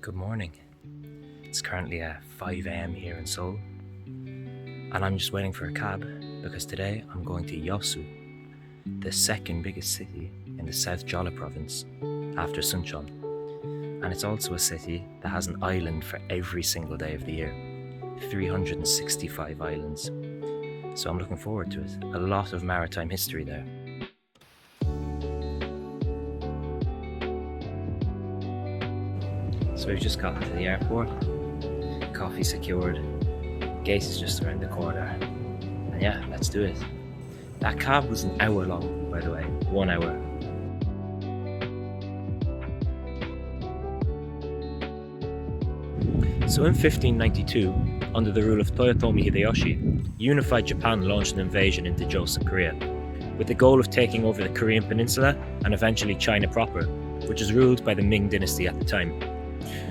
Good morning. It's currently 5 AM here in Seoul, and I'm just waiting for a cab because today I'm going to Yeosu, the second biggest city in the South Jeolla province after Suncheon, and it's also a city that has an island for every single day of the year, 365 islands. So I'm looking forward to it. A lot of maritime history there. So we've just gotten to the airport, coffee secured, gate is just around the corner, and yeah, let's do it. That cab was an hour long, by the way, 1 hour. So in 1592, under the rule of Toyotomi Hideyoshi, unified Japan launched an invasion into Joseon, Korea, with the goal of taking over the Korean peninsula and eventually China proper, which was ruled by the Ming dynasty at the time.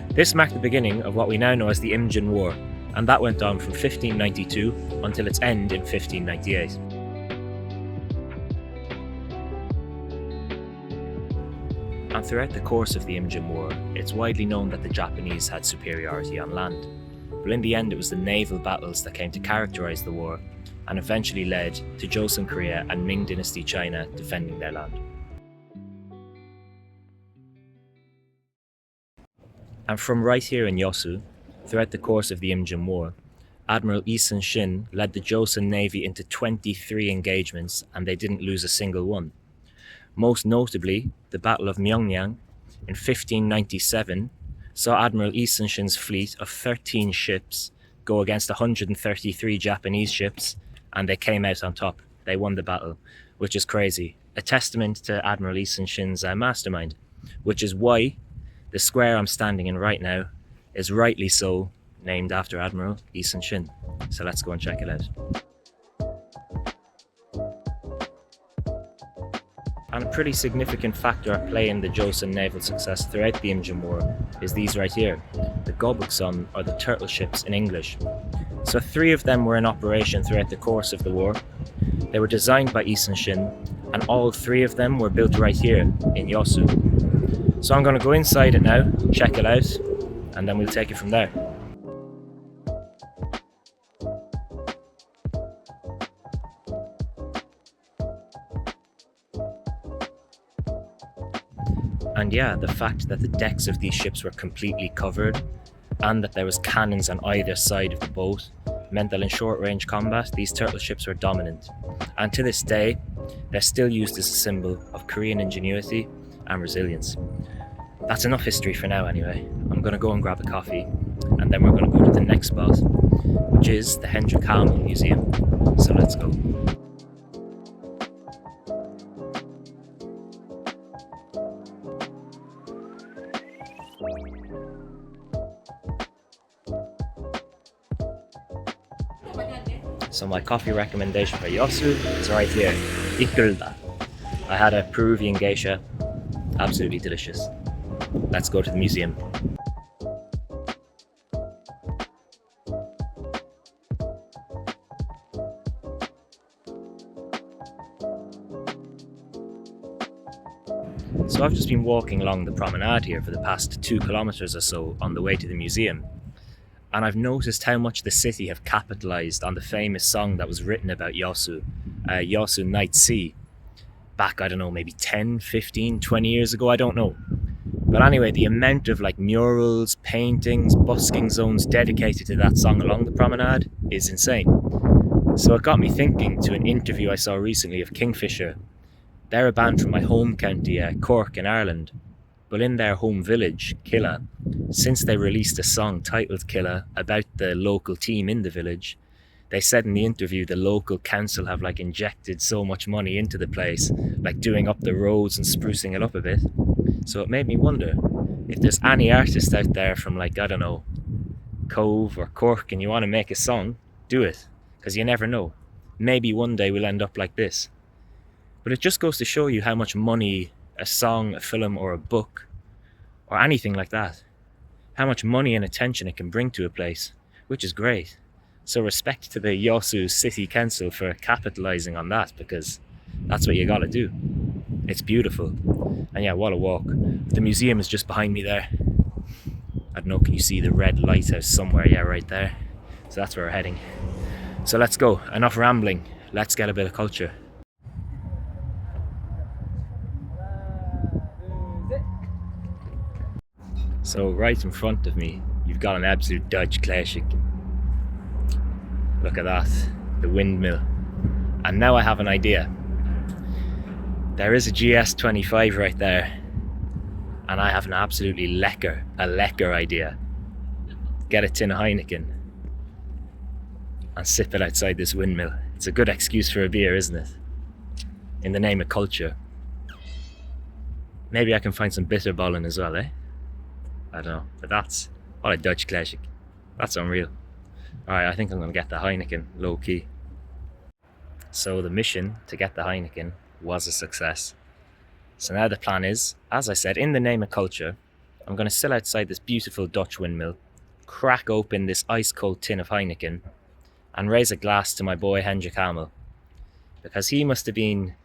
This marked the beginning of what we now know as the Imjin War, and that went on from 1592 until its end in 1598. And throughout the course of the Imjin War, it's widely known that the Japanese had superiority on land. But in the end, it was the naval battles that came to characterize the war and eventually led to Joseon, Korea and Ming dynasty China defending their land. And from right here in Yeosu, throughout the course of the Imjin War, Admiral Yi Sun-sin led the Joseon Navy into 23 engagements and they didn't lose a single one. Most notably, the Battle of Myeongnang in 1597 saw Admiral Yi Sun-sin's fleet of 13 ships go against 133 Japanese ships, and they came out on top. They won the battle, which is crazy. A testament to Admiral Yi Sun-sin's mastermind, which is why the square I'm standing in right now is rightly so named after Admiral Yi Sun-sin. So let's go and check it out. And a pretty significant factor at play in the Joseon naval success throughout the Imjin War is these right here, the Gobukson, or the turtle ships in English. So 3 of them were in operation throughout the course of the war. They were designed by Yi Sun-sin, and all 3 of them were built right here in Yeosu. So I'm going to go inside it now, check it out, and then we'll take it from there. And yeah, the fact that the decks of these ships were completely covered and that there was cannons on either side of the boat meant that in short-range combat, these turtle ships were dominant. And to this day, they're still used as a symbol of Korean ingenuity and resilience. That's enough history for now anyway. I'm going to go and grab a coffee and then we're going to go to the next spot, which is the Hendrick Hamel Museum. So let's go. So my coffee recommendation for Yeosu is right here, Ikulda. I had a Peruvian geisha, absolutely delicious. Let's go to the museum. So I've just been walking along the promenade here for the past 2 kilometers or so on the way to the museum. And I've noticed how much the city have capitalized on the famous song that was written about Yeosu, Yeosu Night Sea, back, I don't know, maybe 10, 15, 20 years ago, I don't know. But anyway, the amount of murals, paintings, busking zones dedicated to that song along the promenade is insane. So it got me thinking to an interview I saw recently of Kingfisher. They're a band from my home county, Cork in Ireland. But in their home village, Killa, since they released a song titled Killa about the local team in the village, they said in the interview the local council have injected so much money into the place, doing up the roads and sprucing it up a bit. So it made me wonder if there's any artist out there from I don't know, Cove or Cork and you want to make a song, do it, because you never know. Maybe one day we'll end up like this. But it just goes to show you how much money a song, a film or a book or anything like that, how much money and attention it can bring to a place, which is great. So respect to the Yeosu City Council for capitalizing on that, because that's what you gotta do. It's beautiful. And yeah, what a walk. The museum is just behind me there. I don't know, can you see the red lighthouse somewhere? Yeah, right there. So that's where we're heading. So let's go. Enough rambling. Let's get a bit of culture. So right in front of me, you've got an absolute Dutch classic. Look at that, the windmill. And now I have an idea. There is a GS25 right there. And I have an absolutely lekker idea. Get a tin of Heineken and sip it outside this windmill. It's a good excuse for a beer, isn't it? In the name of culture. Maybe I can find some bitterballen as well, eh? I don't know, but that's what a Dutch classic. That's unreal. Alright, I think I'm going to get the Heineken, low key. So the mission to get the Heineken was a success. So now the plan is, as I said, in the name of culture, I'm going to sit outside this beautiful Dutch windmill, crack open this ice cold tin of Heineken, and raise a glass to my boy Hendrick Hamel. Because he must have been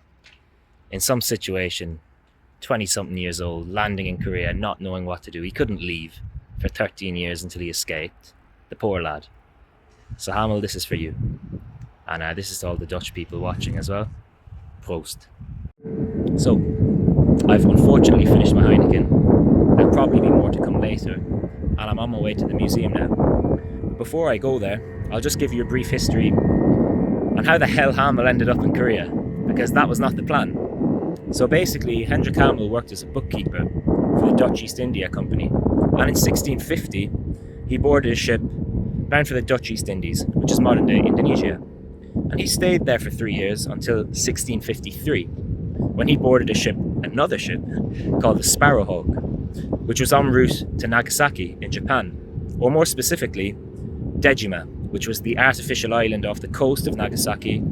in some situation, 20-something years old, landing in Korea, not knowing what to do. He couldn't leave for 13 years until he escaped. The poor lad. So Hamel, this is for you. And this is to all the Dutch people watching as well. Proost. So, I've unfortunately finished my Heineken. There'll probably be more to come later. And I'm on my way to the museum now. But before I go there, I'll just give you a brief history on how the hell Hamel ended up in Korea. Because that was not the plan. So basically, Hendrick Hamel worked as a bookkeeper for the Dutch East India Company. And in 1650, he boarded a ship bound for the Dutch East Indies, which is modern-day Indonesia. And he stayed there for 3 years until 1653, when he boarded another ship called the Sparrowhawk, which was en route to Nagasaki in Japan, or more specifically, Dejima, which was the artificial island off the coast of Nagasaki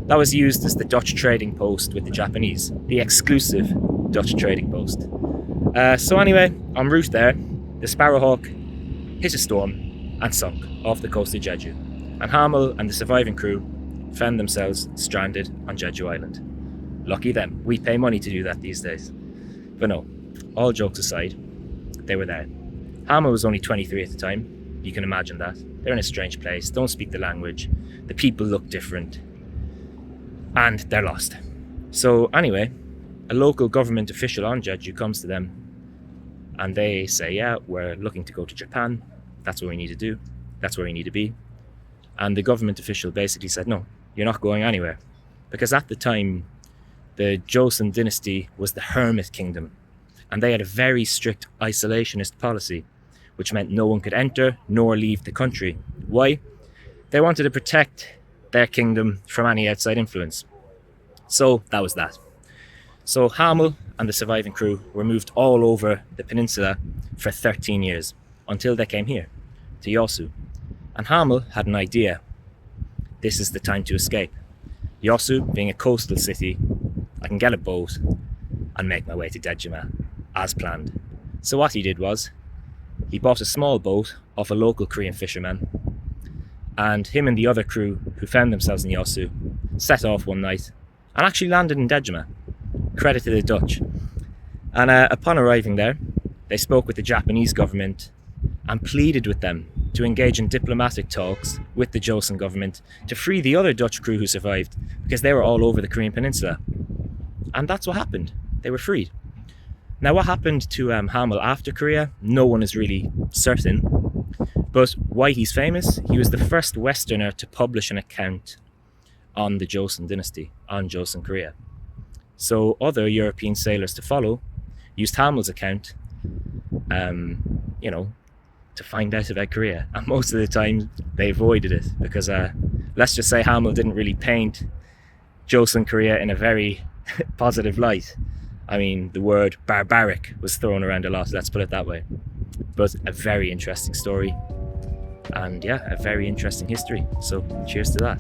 that was used as the Dutch trading post with the Japanese, the exclusive Dutch trading post. So anyway, en route there, the Sparrowhawk hit a storm and sunk off the coast of Jeju, and Hamel and the surviving crew found themselves stranded on Jeju Island. Lucky them, we pay money to do that these days. But no, all jokes aside, they were there. Hamel was only 23 at the time, you can imagine that. They're in a strange place, don't speak the language, the people look different, and they're lost. So anyway, a local government official on Jeju comes to them and they say, yeah, we're looking to go to Japan, that's what we need to do, that's where we need to be. And the government official basically said, no, you're not going anywhere. Because at the time, the Joseon dynasty was the Hermit Kingdom, and they had a very strict isolationist policy, which meant no one could enter nor leave the country. Why? They wanted to protect their kingdom from any outside influence. So that was that. So Hamel and the surviving crew were moved all over the peninsula for 13 years, until they came here, to Yeosu. And Hamel had an idea. This is the time to escape. Yeosu, being a coastal city, I can get a boat and make my way to Dejima, as planned. So what he did was, he bought a small boat off a local Korean fisherman, and him and the other crew who found themselves in Yeosu set off one night and actually landed in Dejima. Credit to the Dutch. And upon arriving there, they spoke with the Japanese government and pleaded with them to engage in diplomatic talks with the Joseon government to free the other Dutch crew who survived, because they were all over the Korean peninsula. And that's what happened. They were freed. Now what happened to Hamel after Korea, no one is really certain. But why he's famous, he was the first Westerner to publish an account on the Joseon dynasty, on Joseon Korea. So other European sailors to follow used Hamel's account, to find out about Korea. And most of the time they avoided it because let's just say Hamel didn't really paint Joseon Korea in a very positive light. I mean, the word barbaric was thrown around a lot, let's put it that way. But a very interesting story, and yeah, a very interesting history. So cheers to that.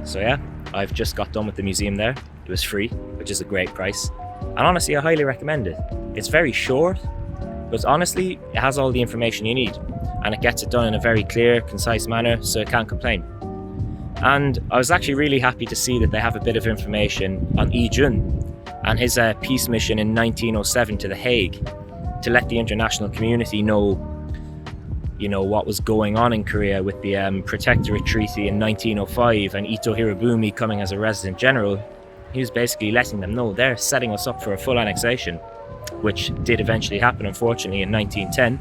So yeah, I've just got done with the museum there. It was free, which is a great price. And honestly, I highly recommend it. It's very short, But honestly, it has all the information you need, and it gets it done in a very clear, concise manner, so I can't complain. And I was actually really happy to see that they have a bit of information on Imjin and his peace mission in 1907 to The Hague, to let the international community know, what was going on in Korea with the Protectorate Treaty in 1905 and Ito Hirobumi coming as a resident general. He was basically letting them know they're setting us up for a full annexation, which did eventually happen, unfortunately, in 1910.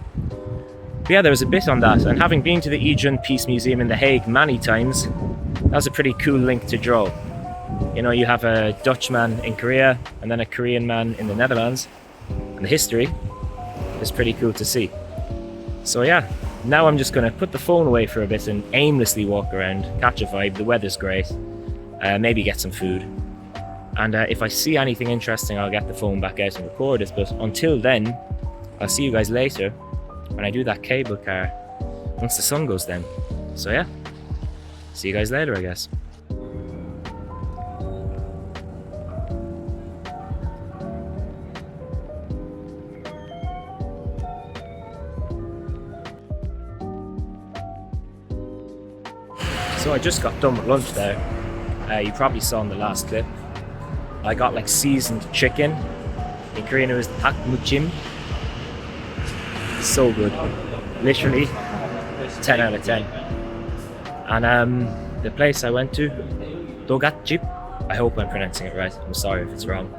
But yeah, there was a bit on that, and having been to the Imjin Peace Museum in The Hague many times, that was a pretty cool link to draw. You have a Dutchman in Korea and then a Korean man in the Netherlands, and the history is pretty cool to see. So yeah, now I'm just going to put the phone away for a bit and aimlessly walk around, catch a vibe. The weather's great, maybe get some food, and if I see anything interesting, I'll get the phone back out and record it. But until then, I'll see you guys later when I do that cable car once the sun goes down. So yeah, see you guys later, I guess. So I just got done with lunch there. You probably saw in the last clip, I got like seasoned chicken. In Korean it was dak muchim. So good, literally 10 out of 10. And the place I went to, Dogatjip, I hope I'm pronouncing it right, I'm sorry if it's wrong,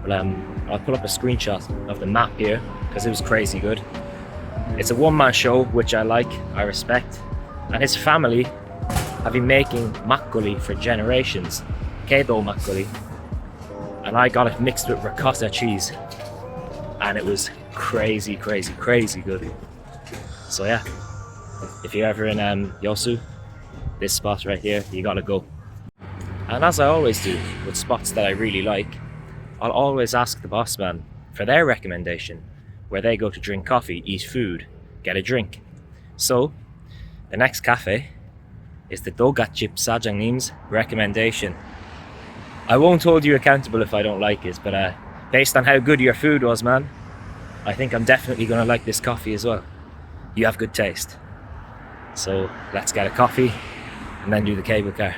but I'll put up a screenshot of the map here because it was crazy good. It's a one-man show, which I like, I respect, and his family have been making makgeolli for generations, kedo makgeolli, and I got it mixed with ricotta cheese, and it was crazy good. So yeah, if you're ever in Yeosu, this spot right here, you gotta go. And as I always do with spots that I really like, I'll always ask the boss man for their recommendation, where they go to drink coffee, eat food, get a drink. So the next cafe is the Dogatjip Sajang님's recommendation. I won't hold you accountable if I don't like it, but based on how good your food was, man, I think I'm definitely gonna like this coffee as well. You have good taste. So let's get a coffee and then do the cable car.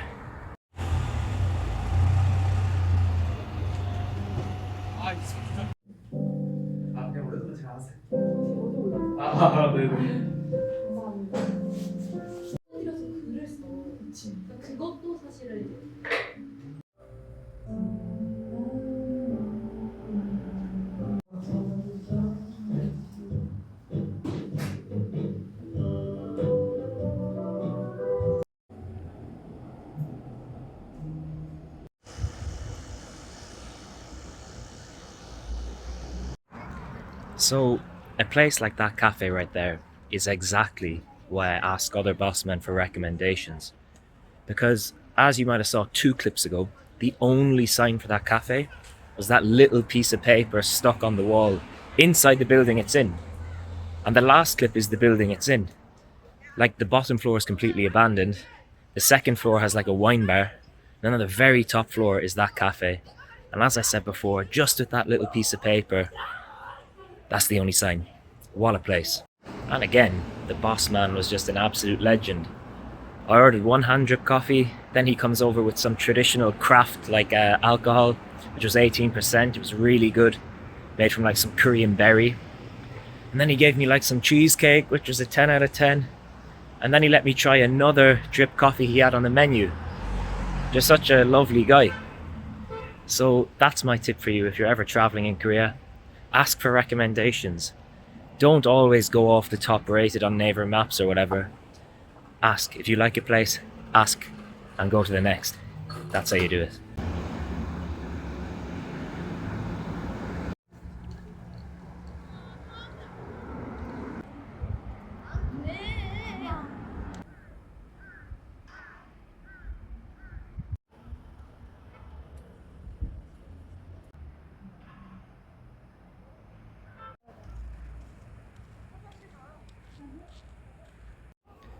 So a place like that cafe right there is exactly why I ask other boss men for recommendations. Because as you might have saw 2 clips ago, the only sign for that cafe was that little piece of paper stuck on the wall inside the building it's in. And the last clip is the building it's in. Like, the bottom floor is completely abandoned. The second floor has like a wine bar. And then on the very top floor is that cafe. And as I said before, just with that little piece of paper, that's the only sign. What a place. And again, the boss man was just an absolute legend. I ordered 1 hand drip coffee, then he comes over with some traditional craft like alcohol, which was 18%. It was really good, made from like some Korean berry. And then he gave me like some cheesecake, which was a 10 out of 10. And then he let me try another drip coffee he had on the menu. Just such a lovely guy. So that's my tip for you if you're ever traveling in Korea. Ask for recommendations. Don't always go off the top rated on Naver Maps or whatever. Ask. If you like a place, ask and go to the next. That's how you do it.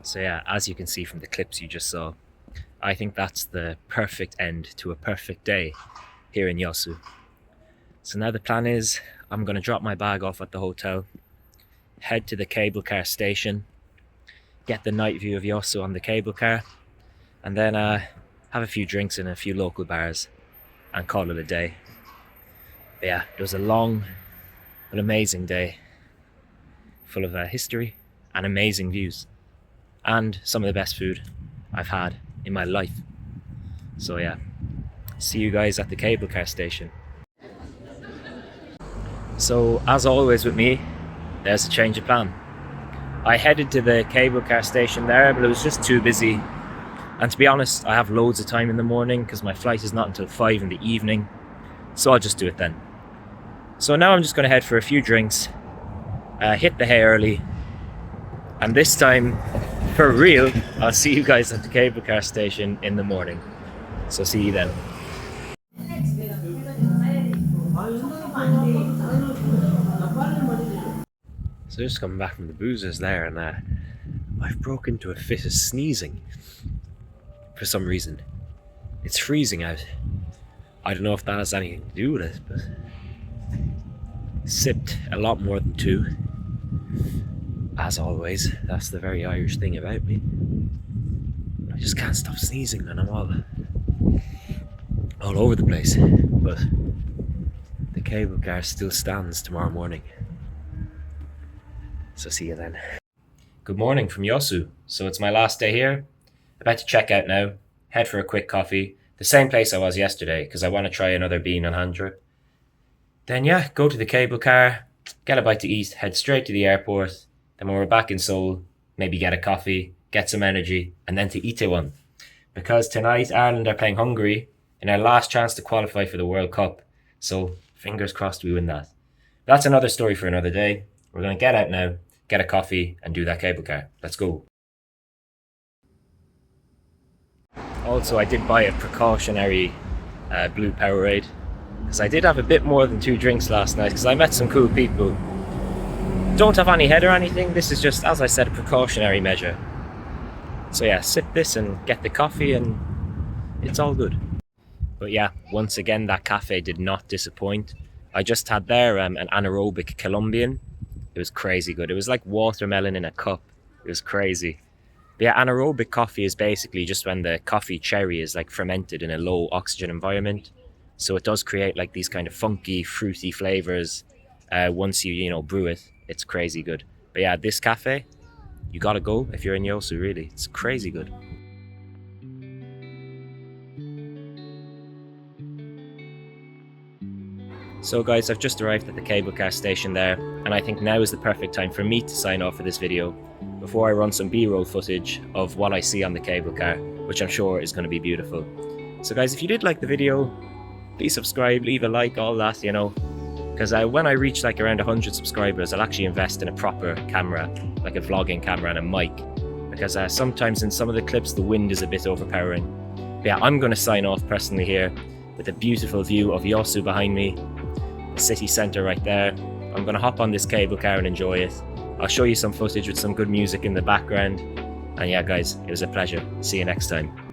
So yeah, as you can see from the clips you just saw, I think that's the perfect end to a perfect day here in Yeosu. So now the plan is, I'm going to drop my bag off at the hotel, head to the cable car station, get the night view of Yeosu on the cable car, and then have a few drinks in a few local bars and call it a day. But yeah, it was a long but amazing day, full of history and amazing views, and some of the best food I've had in my life. So yeah, see you guys at the cable car station. So as always with me, there's a change of plan. I headed to the cable car station there, but it was just too busy. And to be honest, I have loads of time in the morning because my flight is not until 5 in the evening. So I'll just do it then. So now I'm just going to head for a few drinks, hit the hay early, and this time, for real, I'll see you guys at the cable car station in the morning. So see you then. So just coming back from the boozers there, and I've broken into a fit of sneezing for some reason. It's freezing out. I don't know if that has anything to do with it, but sipped a lot more than 2. As always, that's the very Irish thing about me. I just can't stop sneezing, and I'm all over the place. But the cable car still stands tomorrow morning. So see you then. Good morning from Yeosu. So it's my last day here. About to check out now. Head for a quick coffee. The same place I was yesterday because I want to try another bean and hand drip. Then yeah, go to the cable car, get a bite to eat, head straight to the airport. Then when we're back in Seoul, maybe get a coffee, get some energy, and then to Itaewon. Because tonight Ireland are playing Hungary in our last chance to qualify for the World Cup. So fingers crossed we win that. That's another story for another day. We're going to get out now, get a coffee, and do that cable car. Let's go. Also, I did buy a precautionary blue Powerade because I did have a bit more than 2 drinks last night because I met some cool people. Don't have any head or anything. This is just, as I said, a precautionary measure. So yeah, sip this and get the coffee and it's all good. But yeah, once again, that cafe did not disappoint. I just had there an anaerobic Colombian. It was crazy good. It was like watermelon in a cup. It was crazy. But yeah, anaerobic coffee is basically just when the coffee cherry is like fermented in a low oxygen environment. So it does create like these kind of funky, fruity flavors once you brew it. It's crazy good. But yeah, this cafe, you gotta go if you're in Yeosu, really. It's crazy good. So guys, I've just arrived at the cable car station there, and I think now is the perfect time for me to sign off for this video before I run some B-roll footage of what I see on the cable car, which I'm sure is going to be beautiful. So guys, if you did like the video, please subscribe, leave a like, all that, because when I reach like around 100 subscribers, I'll actually invest in a proper camera, like a vlogging camera and a mic, because sometimes in some of the clips the wind is a bit overpowering. But yeah, I'm going to sign off personally here with a beautiful view of Yeosu behind me, the city centre right there. I'm going to hop on this cable car and enjoy it. I'll show you some footage with some good music in the background. And yeah guys, it was a pleasure. See you next time.